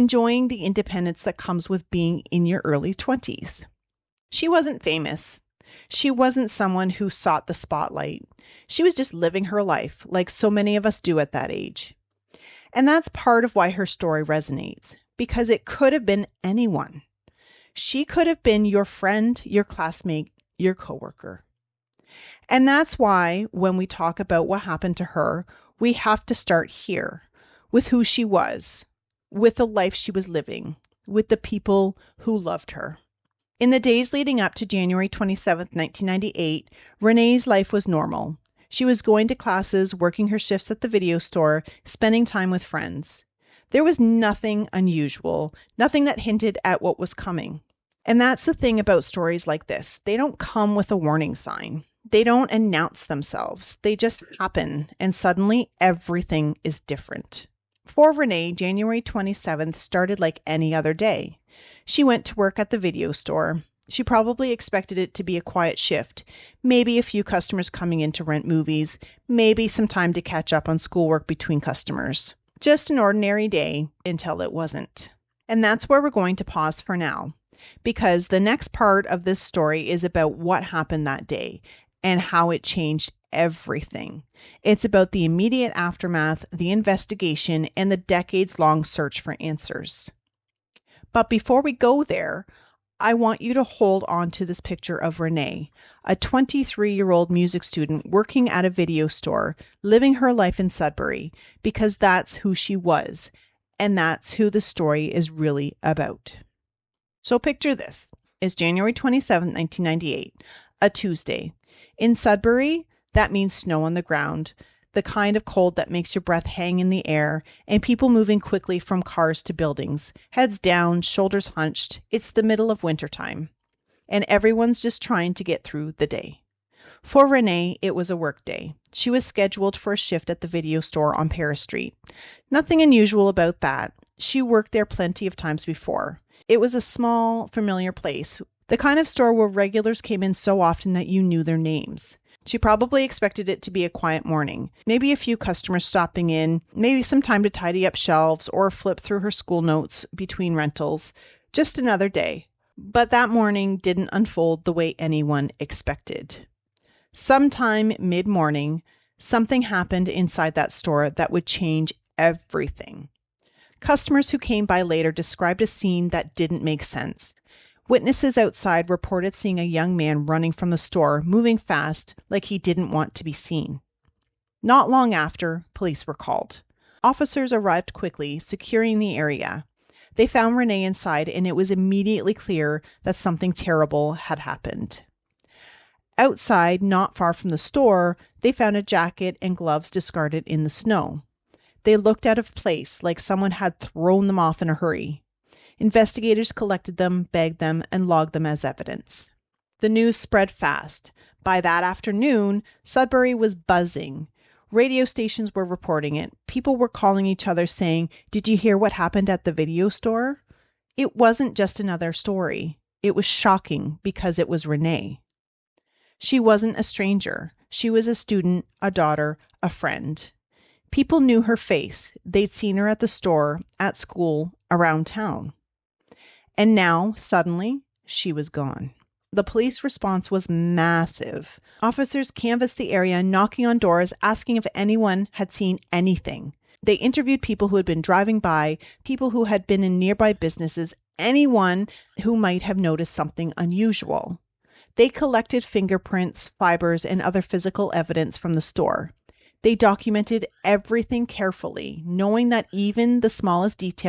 enjoying the independence that comes with being in your early 20s. She wasn't famous. She wasn't someone who sought the spotlight. She was just living her life like so many of us do at that age. And that's part of why her story resonates, because it could have been anyone. She could have been your friend, your classmate, your coworker. And that's why when we talk about what happened to her, we have to start here with who she was, with the life she was living, with the people who loved her. In the days leading up to January 27th, 1998, Renee's life was normal. She was going to classes, working her shifts at the video store, spending time with friends. There was nothing unusual, nothing that hinted at what was coming. And that's the thing about stories like this. They don't come with a warning sign. They don't announce themselves. They just happen, and suddenly everything is different. For Renee, January 27th started like any other day. She went to work at the video store. She probably expected it to be a quiet shift, maybe a few customers coming in to rent movies, maybe some time to catch up on schoolwork between customers. Just an ordinary day until it wasn't. And that's where we're going to pause for now, because the next part of this story is about what happened that day and how it changed everything. It's about the immediate aftermath, the investigation, and the decades-long search for answers. But before we go there, I want you to hold on to this picture of Renee, a 23-year-old music student working at a video store, living her life in Sudbury, because that's who she was, and that's who the story is really about. So picture this. It's January 27, 1998, a Tuesday. In Sudbury, that means snow on the ground, the kind of cold that makes your breath hang in the air, and people moving quickly from cars to buildings, heads down, shoulders hunched. It's the middle of wintertime, and everyone's just trying to get through the day. For Renee, it was a work day. She was scheduled for a shift at the video store on Paris Street. Nothing unusual about that. She worked there plenty of times before. It was a small, familiar place, the kind of store where regulars came in so often that you knew their names. She probably expected it to be a quiet morning, maybe a few customers stopping in, maybe some time to tidy up shelves or flip through her school notes between rentals. Just another day. But that morning didn't unfold the way anyone expected. Sometime mid-morning, something happened inside that store that would change everything. Customers who came by later described a scene that didn't make sense. Witnesses outside reported seeing a young man running from the store, moving fast, like he didn't want to be seen. Not long after, police were called. Officers arrived quickly, securing the area. They found Renee inside, and it was immediately clear that something terrible had happened. Outside, not far from the store, they found a jacket and gloves discarded in the snow. They looked out of place, like someone had thrown them off in a hurry. Investigators collected them, bagged them, and logged them as evidence. The news spread fast. By that afternoon, Sudbury was buzzing. Radio stations were reporting it. People were calling each other saying, "Did you hear what happened at the video store?" It wasn't just another story. It was shocking because it was Renee. She wasn't a stranger. She was a student, a daughter, a friend. People knew her face. They'd seen her at the store, at school, around town. And now, suddenly, she was gone. The police response was massive. Officers canvassed the area, knocking on doors, asking if anyone had seen anything. They interviewed people who had been driving by, people who had been in nearby businesses, anyone who might have noticed something unusual. They collected fingerprints, fibers, and other physical evidence from the store. They documented everything carefully, knowing that even the smallest detail